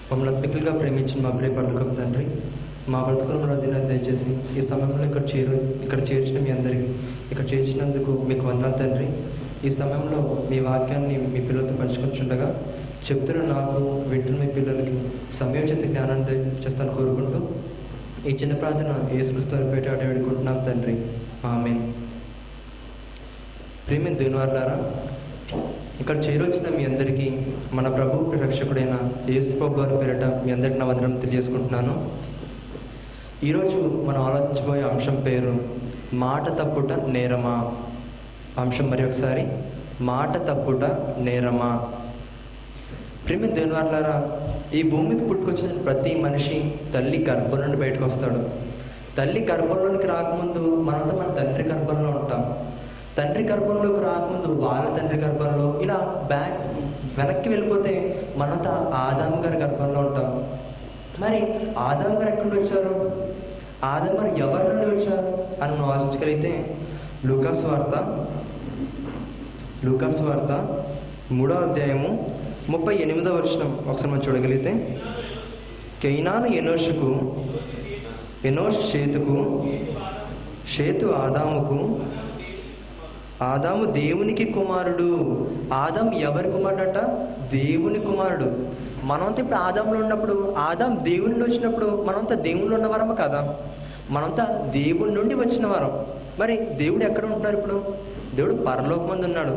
మమ్మల్ని అత్మికులుగా ప్రేమించిన మా ప్రియ పరలోకపు తండ్రి, మా బ్రతుకులను దినాన్ని దయచేసి ఈ సమయంలో ఇక్కడ చేర్చిన మీ అందరికీ ఇక్కడ చేర్చినందుకు మీకు వందనాలు తండ్రి. ఈ సమయంలో మీ వాక్యాన్ని మీ పిల్లలతో పంచుకుంటుండగా చెప్తున్న నాకు వింటున్న మీ పిల్లలకి సమయోచిత జ్ఞానాన్ని దయచేస్తాను కోరుకుంటూ ఈ చిన్న ప్రార్థన యేసుక్రీస్తు వారి పేరిట వేడుకుంటున్నాం తండ్రి, ఆమేన్. ప్రియమైన దేవుని వారలారా, ఇక్కడ చేరొచ్చిన మీ అందరికీ మన ప్రభువు రక్షకుడైన యేసు ప్రభు వారి పేరిట మీ అందరికీ నా వందనం తెలియజేసుకుంటున్నాను. ఈరోజు మనం ఆలోచించబోయే అంశం పేరు మాట తప్పుట నేరమా. అంశం మరి ఒకసారి, మాట తప్పుట నేరమా. ప్రియమైన దేవుని వారలారా, ఈ భూమి మీద పుట్టుకొచ్చిన ప్రతి మనిషి తల్లి గర్భం నుండి బయటకు వస్తాడు. తల్లి గర్భంలోనికి రాకముందు మనంతా మన తండ్రి గర్భంలో ఉంటాం. తండ్రి గర్భంలోకి రాకముందు వాళ్ళ తండ్రి గర్భంలో, ఇలా వెనక్కి వెళ్ళిపోతే మనంతా ఆదాము గారి గర్భంలో ఉంటాం. మరి ఆదాము గారు ఎక్కడి నుండి వచ్చారు? ఆదాము గారు ఎవరి నుండి వచ్చారు అని మనం ఆలోచించగలిగితే లూకాసు వార్త 3వ అధ్యాయము 38వ వచనం ఒకసారి మనం చూడగలిగితే, కైనాను ఎనోషుకు, ఎనోషు షేతుకు, షేతు ఆదాముకు, ఆదాము దేవునికి కుమారుడు. ఆదాం ఎవరి కుమారుడట? దేవుని కుమారుడు. మనంతా ఇప్పుడు ఆదాంలో ఉన్నప్పుడు, ఆదాం దేవుని నుండి వచ్చినప్పుడు మనంతా దేవుళ్ళు ఉన్నవారము కదా. మనంతా దేవుని నుండి వచ్చిన వారం. మరి దేవుడు ఎక్కడ ఉంటున్నారు ఇప్పుడు? దేవుడు పరలోకం మందు ఉన్నాడు.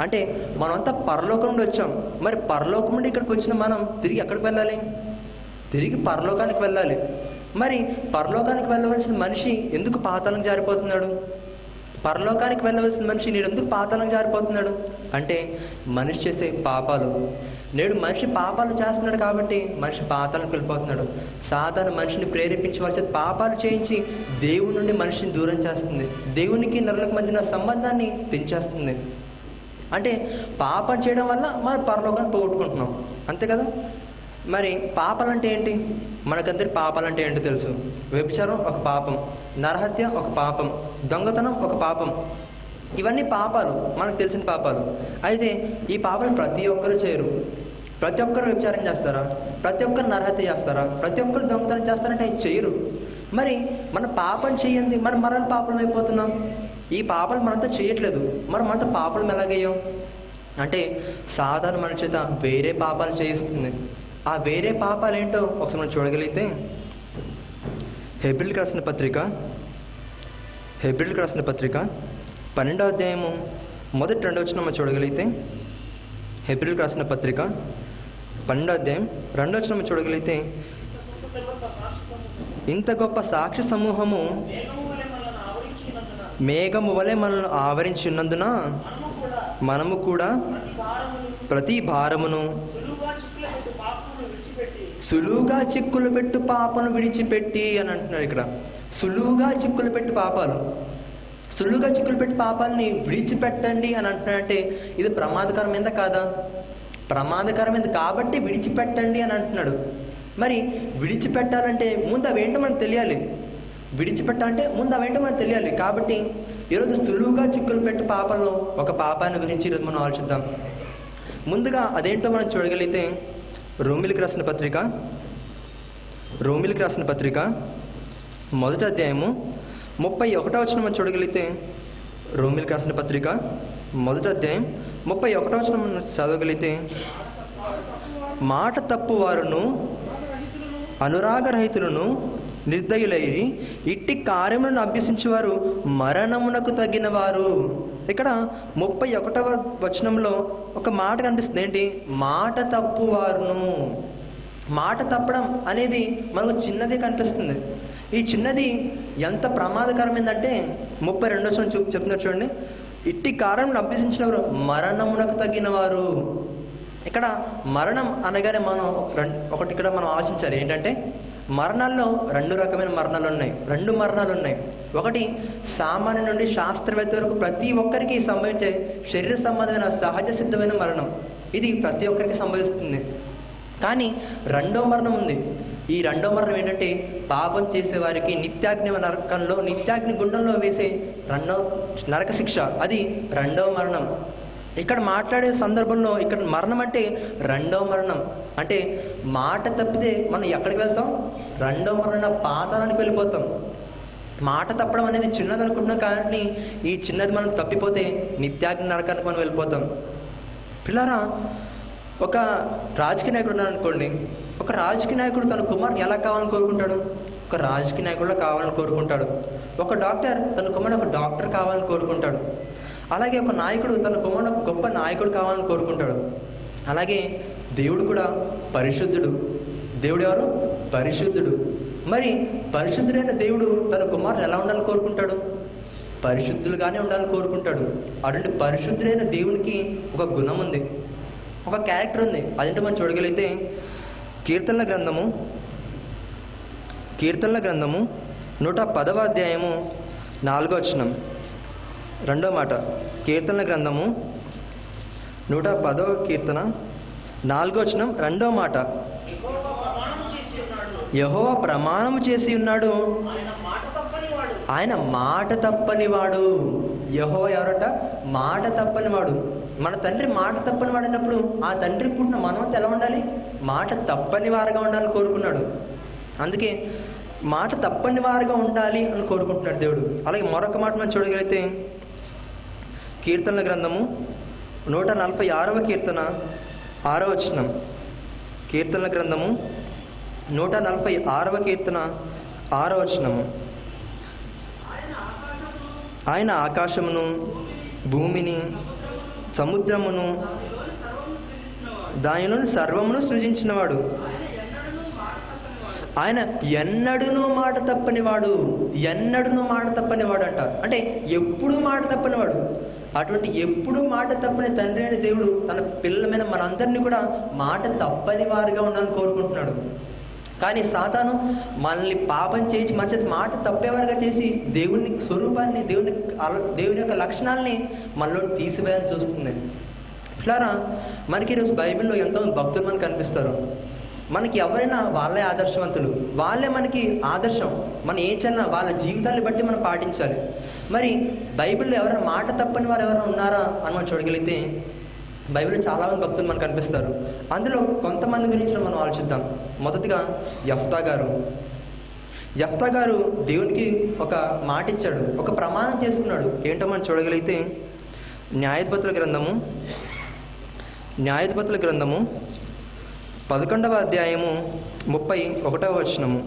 అంటే మనమంతా పరలోకం నుండి వచ్చాం. మరి పరలోకం నుండి ఇక్కడికి వచ్చిన మనం తిరిగి ఎక్కడికి వెళ్ళాలి? తిరిగి పరలోకానికి వెళ్ళాలి. మరి పరలోకానికి వెళ్ళవలసిన మనిషి ఎందుకు పాతాళం జారిపోతున్నాడు? పరలోకానికి వెళ్ళవలసిన మనిషి నేడు ఎందుకు పాతాళం జారిపోతున్నాడు అంటే మనిషి చేసే పాపాలు. నేడు మనిషి పాపాలు చేస్తున్నాడు కాబట్టి మనిషి పాతాళానికి వెళ్ళిపోతున్నాడు. సాధారణ మనిషిని ప్రేరేపించి వాళ్ళ చేత పాపాలు చేయించి దేవుని నుండి మనిషిని దూరం చేస్తుంది. దేవునికి నరులకు మధ్యన సంబంధాన్ని పెంచేస్తుంది. అంటే పాపం చేయడం వల్ల మనం పరలోకాన్ని పోగొట్టుకుంటున్నాం, అంతే కదా. మరి పాపాలంటే ఏంటి? మనకందరి పాపాలంటే ఏంటో తెలుసు. వ్యభిచారం ఒక పాపం, నరహత్య ఒక పాపం, దొంగతనం ఒక పాపం. ఇవన్నీ పాపాలు, మనకు తెలిసిన పాపాలు. అయితే ఈ పాపాలు ప్రతి ఒక్కరు చేయరు. ప్రతి ఒక్కరు వ్యభిచారం చేస్తారా? ప్రతి ఒక్కరు నరహత్య చేస్తారా? ప్రతి ఒక్కరు దొంగతనం చేస్తారంటే చేయరు. మరి మన పాపం చేయండి, మనం మరల పాపం అయిపోతున్నాం. ఈ పాపాలు మనంతా చేయట్లేదు. మనంతా పాపం ఎలాగయ్యాం అంటే సాధారణ మనిషి చేత వేరే పాపాలు చేయిస్తుంది. ఆ వేరే పాపాలు ఏంటో ఒకసారి మనం చూడగలిగితే హెబ్రీయులకు రాసిన పత్రిక 12వ అధ్యాయము 1-2 వచనం మనం చూడగలిగితే, హెబ్రీయులకు రాసిన పత్రిక 12వ అధ్యాయం 2వ వచనం మనం చూడగలిగితే, ఇంత గొప్ప సాక్షి సమూహము మేఘము వలె మనల్ని ఆవరించి ఉన్నందున మనము కూడా ప్రతి భారమును సులువుగా చిక్కులు పెట్టు పాపను విడిచిపెట్టి అని అంటున్నారు. ఇక్కడ సులువుగా చిక్కులు పెట్టు పాపాలు, సులువుగా చిక్కులు పెట్టి పాపాలని విడిచిపెట్టండి అని అంటున్నాడంటే ఇది ప్రమాదకరమైందా కాదా? ప్రమాదకరమైంది కాబట్టి విడిచిపెట్టండి అని అంటున్నాడు. మరి విడిచిపెట్టాలంటే ముందు అవేంటో మనకు తెలియాలి. కాబట్టి ఈరోజు సులువుగా చిక్కులు పెట్టి పాపంలో ఒక పాపాన్ని గురించి ఈరోజు మనం ఆలోచిద్దాం. ముందుగా అదేంటో మనం చూడగలిగితే రోమిలికి రాసిన పత్రిక 1వ అధ్యాయము 31వ వచనం మనం చూడగలిగితే, రోమిలికి రాసిన పత్రిక 1వ అధ్యాయం 31వ వచనం మనం చదవగలిగితే, మాట తప్పు వారును అనురాగరహితులను నిర్దయులైరి ఇట్టి కార్యములను అభ్యసించేవారు మరణమునకు తగిన వారు. ఇక్కడ 31వ వచనంలో ఒక మాట కనిపిస్తుంది. ఏంటి? మాట తప్పు వారును. మాట తప్పడం అనేది మనకు చిన్నదే కనిపిస్తుంది. ఈ చిన్నది ఎంత ప్రమాదకరమైందంటే 32వ వచనం చెప్తున్నారు చూడండి, ఇట్టి కార్యములను అభ్యసించిన వారు మరణమునకు తగిన వారు. ఇక్కడ మరణం అనగానే ఒకటి ఇక్కడ మనం ఆలోచించాలి. ఏంటంటే మరణాల్లో 2 రకమైన మరణాలు ఉన్నాయి. ఒకటి సామాన్య నుండి శాస్త్రవేత్త వరకు ప్రతి ఒక్కరికి సంభవించే శరీర సంబంధమైన సహజ సిద్ధమైన మరణం. ఇది ప్రతి ఒక్కరికి సంభవిస్తుంది. కానీ 2వ మరణం ఉంది. ఈ 2వ మరణం ఏంటంటే పాపం చేసే వారికి నిత్యాగ్ని గుండంలో వేసే నరక శిక్ష. అది 2వ మరణం. ఇక్కడ మాట్లాడే సందర్భంలో ఇక్కడ మరణం అంటే రెండవ మరణం. అంటే మాట తప్పితే మనం ఎక్కడికి వెళ్తాం? రెండవ మరణ పాతాళానికి వెళ్ళిపోతాం. మాట తప్పడం అనేది చిన్నది అనుకుంటున్నాం, కానీ ఈ చిన్నది మనం తప్పిపోతే నిత్యాగ్ని నరకానికి మనం వెళ్ళిపోతాం. పిల్లారా, ఒక రాజకీయ నాయకుడు ఉన్నాడు అనుకోండి. ఒక రాజకీయ నాయకుడు తన కుమారుని ఎలా కావాలని కోరుకుంటాడు? ఒక రాజకీయ నాయకుడు కావాలని కోరుకుంటాడు. ఒక డాక్టర్ తన కుమారుడు ఒక డాక్టర్ కావాలని కోరుకుంటాడు. అలాగే ఒక నాయకుడు తన కుమారుడు ఒక గొప్ప నాయకుడు కావాలని కోరుకుంటాడు. అలాగే దేవుడు కూడా పరిశుద్ధుడు. దేవుడు ఎవరు? పరిశుద్ధుడు. మరి పరిశుద్ధుడైన దేవుడు తన కుమారుడు ఎలా ఉండాలని కోరుకుంటాడు? పరిశుద్ధులుగానే ఉండాలని కోరుకుంటాడు. అటువంటి పరిశుద్ధుడైన దేవునికి ఒక గుణం ఉంది, ఒక క్యారెక్టర్ ఉంది. అదేంటో మనం చూడగలిగితే కీర్తనల గ్రంథము 110వ అధ్యాయము 4వ వచనం, రెండో మాట. కీర్తనల గ్రంథము 110వ కీర్తన 4వ వచనం, రెండో మాట. యెహోవా ప్రమాణము చేసి ఉన్నాడు, ఆయన మాట తప్పనివాడు. యెహోవా ఎవరట? మాట తప్పనివాడు. మన తండ్రి మాట తప్పని వాడినప్పుడు ఆ తండ్రి పుట్టిన మనమంతా ఎలా ఉండాలి? మాట తప్పని వారుగా ఉండాలని కోరుకున్నాడు. అందుకే మాట తప్పని వారుగా ఉండాలి అని కోరుకుంటున్నాడు దేవుడు. అలాగే మరొక మాట మనం చూడగలిగితే కీర్తనల గ్రంథము 146వ కీర్తన 6వ వచనం. కీర్తనల గ్రంథము 146వ కీర్తన 6వ వచనము. ఆయన ఆకాశమును, భూమిని, సముద్రమును, దానిలోని సర్వమును సృజించినవాడు. ఆయన ఎన్నడూనూ మాట తప్పనివాడు. ఎన్నడూనూ మాట తప్పనివాడు అంట. అంటే ఎప్పుడు మాట తప్పనివాడు. అటువంటి ఎప్పుడు మాట తప్పని తండ్రి అయిన దేవుడు తన పిల్లల మీద మనందరినీ కూడా మాట తప్పని వారిగా ఉండాలని కోరుకుంటున్నాడు. కానీ సాతాను మనల్ని పాపం చేసి మన చేతి మాట తప్పేవారుగా చేసి దేవుని స్వరూపాన్ని, దేవుని యొక్క లక్షణాలని మనలో తీసివేయాలని చూస్తుంది. ఇట్లారా మనకి ఈరోజు బైబిల్లో ఎంతోమంది భక్తులు మనకు కనిపిస్తారు. మనకి ఎవరైనా వాళ్ళే ఆదర్శవంతులు, వాళ్ళే మనకి ఆదర్శం. మనం ఏం చిన్న వాళ్ళ జీవితాన్ని బట్టి మనం పాటించాలి. మరి బైబిల్లో ఎవరైనా మాట తప్పని వారు ఎవరైనా ఉన్నారా అని మనం చూడగలిగితే బైబిల్లో చాలామంది భక్తులు మనకు కనిపిస్తారు. అందులో కొంతమంది గురించి మనం ఆలోచిద్దాం. మొదటిగా యెఫ్తా గారు దేవునికి ఒక మాట ఇచ్చాడు, ఒక ప్రమాణం చేసుకున్నాడు. ఏంటో మనం చూడగలిగితే న్యాయాధిపతుల గ్రంథము 11వ అధ్యాయము 31వ వచనము.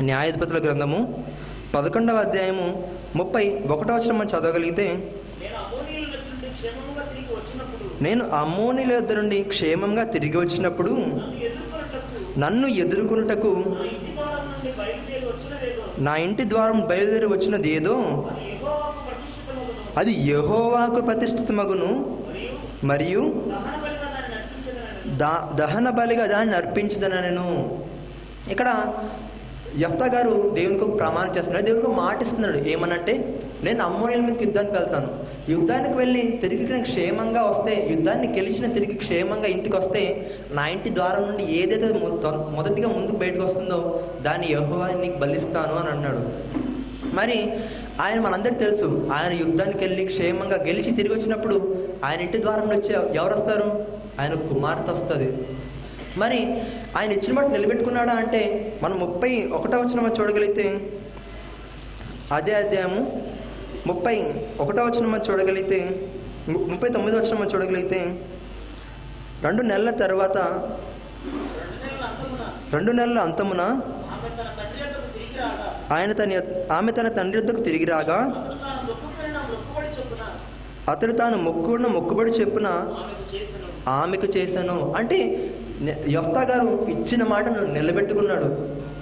న్యాయాధిపతుల గ్రంథము 11వ అధ్యాయము 31వ వచనం మనం చదవగలిగితే, నేను అమ్మోనీయుల యొద్ద నుండి క్షేమంగా తిరిగి వచ్చినప్పుడు నన్ను ఎదుర్కొనుటకు నా ఇంటి ద్వారం బయలుదేరి వచ్చినది ఏదో అది యెహోవాకు ప్రతిష్ఠితమగును, మరియు దహన బలిగా దాన్ని అర్పించదనను. ఇక్కడ యెఫ్తా గారు దేవునికి ఒక ప్రమాణం చేస్తున్నాడు, దేవునికి ఒక మాట ఇస్తున్నాడు. ఏమనంటే, నేను అమ్మోనీయుల మీదకి యుద్ధానికి వెళ్తాను. యుద్ధానికి వెళ్ళి తిరిగి క్షేమంగా వస్తే, యుద్ధాన్ని గెలిచిన తిరిగి క్షేమంగా ఇంటికి వస్తే, నా ఇంటి ద్వారం నుండి ఏదైతే మొదటిగా ముందుకు బయటకు వస్తుందో దాన్ని యెహోవానికి బలిస్తాను అని అన్నాడు. మరి ఆయన మనందరికీ తెలుసు, ఆయన యుద్ధానికి వెళ్ళి క్షేమంగా గెలిచి తిరిగి వచ్చినప్పుడు ఆయన ఇంటి ద్వారంలో వచ్చి ఎవరు వస్తారు? ఆయన కుమార్తె వస్తుంది. మరి ఆయన ఇచ్చిన మాట నిలబెట్టుకున్నాడా అంటే మనం 31వ వచనం చూడగలిగితే, అదే అధ్యాయము 31వ వచనం చూడగలిగితే, 39వ వచనం చూడగలిగితే, 2 నెలల తర్వాత 2 నెలల అంతమున ఆమె తన తండ్రి వద్దకు తిరిగి రాగా అతడు తాను మొక్కుకున్న మొక్కుబడి చెప్పున ఆమెకు చేశాను. అంటే యెఫ్తా గారు ఇచ్చిన మాటను నిలబెట్టుకున్నాడు.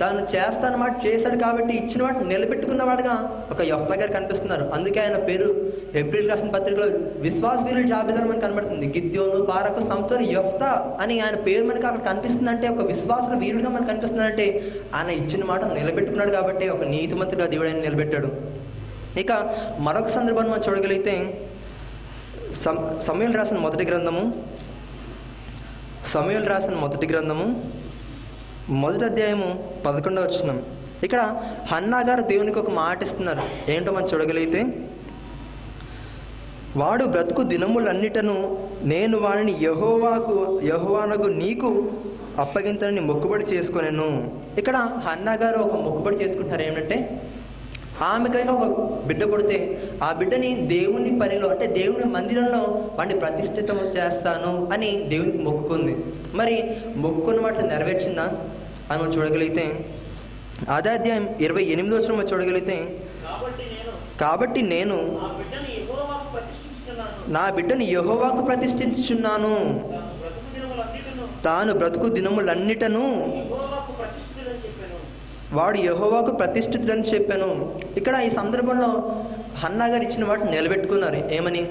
తాను చేస్తాన మాట చేశాడు కాబట్టి ఇచ్చిన మాట నిలబెట్టుకున్నవాడుగా ఒక యెఫ్తా గారు కనిపిస్తున్నారు. అందుకే ఆయన పేరు హెబ్రీయులకు రాసిన పత్రికలో విశ్వాస వీరుల జాబితాలో మనకు కనబడుతుంది. గిద్యోను, బారాకు, సంసోను, యెఫ్తా అని ఆయన పేరు మనకి అక్కడ కనిపిస్తుందంటే, ఒక విశ్వాస వీరుడిగా మనకు కనిపిస్తుందంటే ఆయన ఇచ్చిన మాట నిలబెట్టుకున్నాడు కాబట్టి ఒక నీతిమంతుడిగా దేవుడు ఆయన నిలబెట్టాడు. ఇక మరొక సందర్భాన్ని మనం చూడగలిగితే సమూయేలు రాసిన మొదటి గ్రంథము 1వ అధ్యాయము 11వ వచనం. ఇక్కడ హన్నా గారు దేవునికి ఒక మాట ఇస్తున్నారు. ఏంటో మనం చూడగలిగితే వాడు బ్రతుకు దినములన్నిటను నేను వారిని యెహోవానగు నీకు అప్పగింతనని మొక్కుబడి చేసుకొనెను. ఇక్కడ హన్నా గారు ఒక మొక్కుబడి చేసుకుంటారు. ఏమంటే ఆమెకైనా ఒక బిడ్డ పుడితే ఆ బిడ్డని దేవుని పనిలో అంటే దేవుని మందిరంలో వాడిని ప్రతిష్ఠితం చేస్తాను అని దేవునికి మొక్కుకుంది. మరి మొక్కుకున్న వాటిని నెరవేర్చిందా అని మనం చూడగలిగితే అదే అధ్యాయం 28వ వచనం చూడగలిగితే, కాబట్టి నేను నా బిడ్డను యెహోవాకు ప్రతిష్ఠించుచున్నాను, తాను బ్రతుకు దినములన్నిటను వాడు యెహోవాకు ప్రతిష్ఠితుడని చెప్పాను. ఇక్కడ ఈ సందర్భంలో హన్నా గారు ఇచ్చిన మాటను నిలబెట్టుకున్నారు. ఏమని?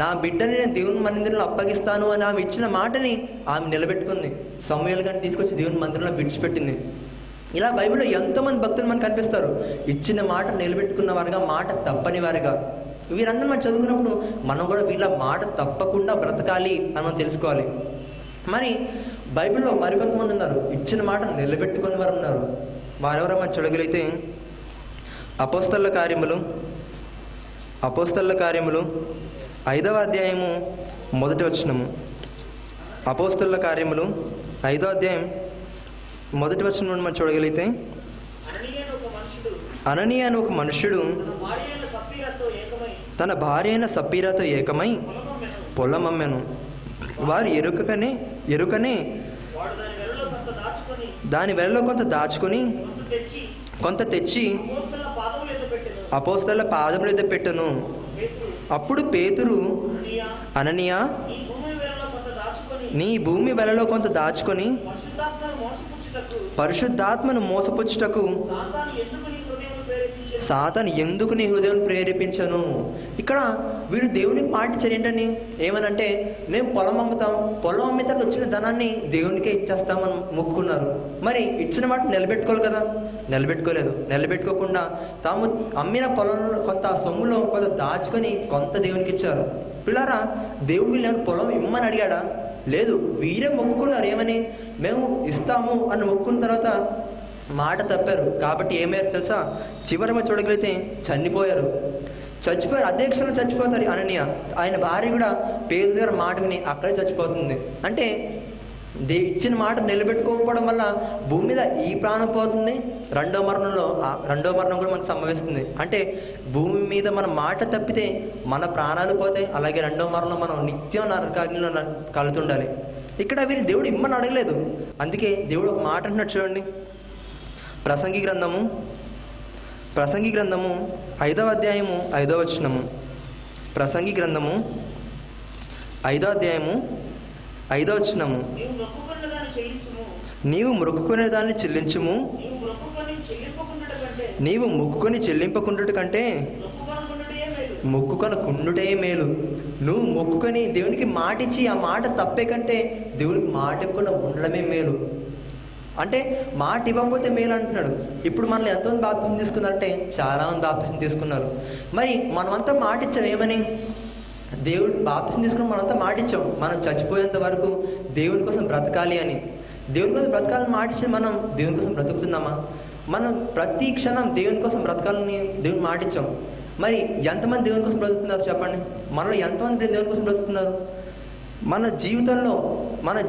నా బిడ్డని నేను దేవుని మందిరంలో అప్పగిస్తాను అని ఆమె ఇచ్చిన మాటని ఆమె నిలబెట్టుకుంది. సమూయేలు గారిని తీసుకొచ్చి దేవుని మందిరంలో విడిచిపెట్టింది. ఇలా బైబిల్లో ఎంతోమంది భక్తులు మనకు కనిపిస్తారు, ఇచ్చిన మాట నిలబెట్టుకున్న వారుగా, మాట తప్పని వారుగా. వీరందరూ మనం చదువుకున్నప్పుడు మనం కూడా వీళ్ళ మాట తప్పకుండా బ్రతకాలి అని మనం తెలుసుకోవాలి. మరి బైబిల్లో మరికొంతమంది ఉన్నారు, ఇచ్చిన మాట నిలబెట్టుకుని వారు ఉన్నారు. వారెవరో మనం చూడగలిగితే అపోస్తలుల కార్యములు 5వ అధ్యాయము 1వ వచనము. అపోస్తలుల కార్యములు 5వ అధ్యాయం 1వ వచనం మనం చూడగలిగితే, అననీయ అని ఒక మనుష్యుడు తన భార్య అయిన సప్పీరాతో ఏకమై పొలమమ్మెను. వారు ఎరుకనే దాని వెలలో కొంత దాచుకొని కొంత తెచ్చి అపోస్తలుల పాదముల ఎదుట పెట్టెను. అప్పుడు పేతురు, అననీయ, నీ భూమి వెలలో కొంత దాచుకొని పరిశుద్ధాత్మను మోసపుచ్చుటకు సాతాను ఎందుకు నీ హృదయం ప్రేరేపించను. ఇక్కడ వీరు దేవునికి పాటించారు. ఏంటని? ఏమనంటే మేము పొలం అమ్ముతాం, పొలం అమ్మిన తర్వాత వచ్చిన ధనాన్ని దేవునికే ఇచ్చేస్తామని మొక్కుకున్నారు. మరి ఇచ్చిన మాట నిలబెట్టుకోవాలి కదా, నిలబెట్టుకోలేదు. నిలబెట్టుకోకుండా తాము అమ్మిన పొలంలో కొంత సొమ్ములో కొంత దాచుకొని కొంత దేవునికి ఇచ్చారు. పిల్లారా, దేవుడు నేను పొలం ఇమ్మని అడిగాడా? లేదు. వీరే మొక్కుకున్నారు. ఏమని? మేము ఇస్తాము అని మొక్కుకున్న తర్వాత మాట తప్పారు. కాబట్టి ఏమయ్యారు తెలుసా? చివరి చూడగలిగితే చనిపోయారు. అదే క్షణంలో చచ్చిపోతారు అననీయ. ఆయన భార్య కూడా పేదల దగ్గర మాట విని అక్కడే చచ్చిపోతుంది. అంటే ఇచ్చిన మాట నిలబెట్టుకోకపోవడం వల్ల భూమి మీద ఈ ప్రాణం పోతుంది, రెండో మరణం కూడా మనకు సంభవిస్తుంది. అంటే భూమి మీద మన మాట తప్పితే మన ప్రాణాలు పోతాయి, అలాగే రెండో మరణం మనం నిత్యం నరకాగ్నిలో కలుతుండాలి. ఇక్కడ వీరిని దేవుడు ఇమ్మని అడగలేదు. అందుకే దేవుడు ఒక మాట అంటున్నాడు చూడండి. ప్రసంగి గ్రంథము 5వ అధ్యాయము 5వ వచనము. ప్రసంగి గ్రంథము 5వ అధ్యాయము 5వ వచనము. నీవు మొక్కుకునే దాన్ని చెల్లించుము, నీవు మొక్కుకొని చెల్లింపకుండుట కంటే మొక్కుకొనకుండుటే మేలు. నువ్వు మొక్కుకొని దేవునికి మాట ఇచ్చి ఆ మాట తప్పే కంటే దేవునికి మాట ఇవ్వకుండా ఉండడమే మేలు. అంటే మాట ఇవ్వకపోతే మేలు అంటున్నాడు. ఇప్పుడు మనల్ని ఎంతమంది బాప్తిసం తీసుకున్నారంటే చాలామంది బాప్తిసం తీసుకున్నారు. మరి మనమంతా మాట ఇచ్చాం. ఏమని? దేవుడు బాప్తిసం తీసుకుని మనంతా మాట ఇచ్చాం, మనం చచ్చిపోయేంత వరకు దేవుని కోసం బ్రతకాలి అని. దేవుని కోసం బ్రతకాలని మాట ఇచ్చి మనం దేవుని కోసం బ్రతుకుతున్నామా? మనం ప్రతి క్షణం దేవుని కోసం బ్రతకాలని దేవుని మాట ఇచ్చాం. మరి ఎంతమంది దేవుని కోసం బ్రతుకుతున్నారు చెప్పండి? మనలో ఎంతమంది దేవుని కోసం బ్రతుకుతున్నారు? మన జీవితంలో మనం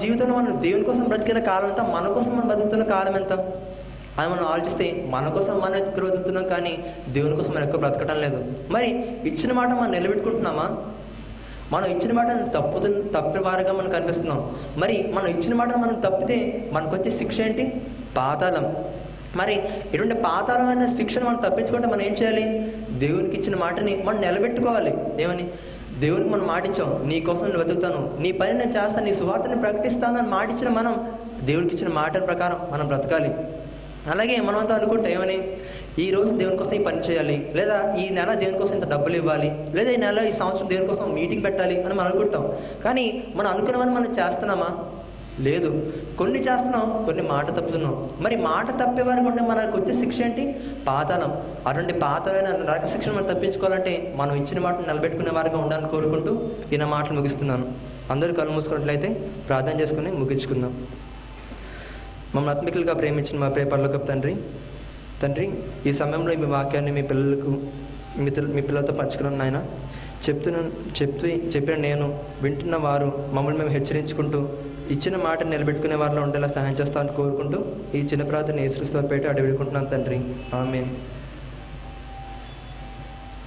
దేవుని కోసం బ్రతికిన కాలం ఎంత, మన కోసం మనం బ్రతుకుతున్న కాలం ఎంత అని మనం ఆలోచిస్తే మన కోసం మనం ఎక్కువ బ్రతుకుతున్నాం, కానీ దేవుని కోసం మనం ఎక్కువ బ్రతకటం లేదు. మరి ఇచ్చిన మాట మనం నిలబెట్టుకుంటున్నామా? మనం ఇచ్చిన మాట తప్పిన వారుగా మనం కనిపిస్తున్నాం. మరి మనం ఇచ్చిన మాట మనం తప్పితే మనకు వచ్చే శిక్ష ఏంటి? పాతాళం. మరి ఇటువంటి పాతాళమైన శిక్షను మనం తప్పించుకుంటే మనం ఏం చేయాలి? దేవునికి ఇచ్చిన మాటని మనం నిలబెట్టుకోవాలి. ఏమని? దేవునికి మనం మాటిచ్చాం, నీ కోసం నేను వెతుకుతాను, నీ పని నేను చేస్తాను, నీ సువార్తని ప్రకటిస్తాను అని మాటిచ్చిన మనం దేవుడికి ఇచ్చిన మాట ప్రకారం మనం బ్రతకాలి. అలాగే మనమంతా అనుకుంటాం ఏమని? ఈ రోజు దేవుని కోసం ఈ పని చేయాలి, లేదా ఈ నెల దేవుని కోసం ఇంత డబ్బులు ఇవ్వాలి, లేదా ఈ నెల ఈ సంవత్సరం దేవుని కోసం మీటింగ్ పెట్టాలి అని మనం అనుకుంటాం. కానీ మనం అనుకున్నవని మనం చేస్తున్నామా? లేదు. కొన్ని చేస్తున్నాం, కొన్ని మాట తప్పుతున్నాం. మరి మాట తప్పేవారికి ఉంటే మనకు వచ్చే శిక్ష ఏంటి? పాతాళం. అటువంటి పాతమైన నరక శిక్షను మనం తప్పించుకోవాలంటే మనం ఇచ్చిన మాటను నిలబెట్టుకునే వారిగా ఉండాలని కోరుకుంటూ ఈయన మాటలు ముగిస్తున్నాను. అందరూ కళ్ళు మూసుకున్నట్లయితే ప్రార్థన చేసుకుని ముగించుకుందాం. మమ్మల్ని ఆత్మికులుగా ప్రేమించిన మా పరలోకపు తండ్రి, ఈ సమయంలో మీ వాక్యాన్ని మీ పిల్లలతో పంచుకున్నాను నాయన. చెప్పిన నేను వింటున్న వారు మమ్మల్ని మేము హెచ్చరించుకుంటూ ఇచ్చిన మాట నిలబెట్టుకునే వారిలో ఉండేలా సహాయం చేస్తామని కోరుకుంటూ ఈ చిన్న ప్రార్థన యేసుక్రీస్తు పేట అడిగి వేడుకుంటున్నాను తండ్రి. ఆమేన్.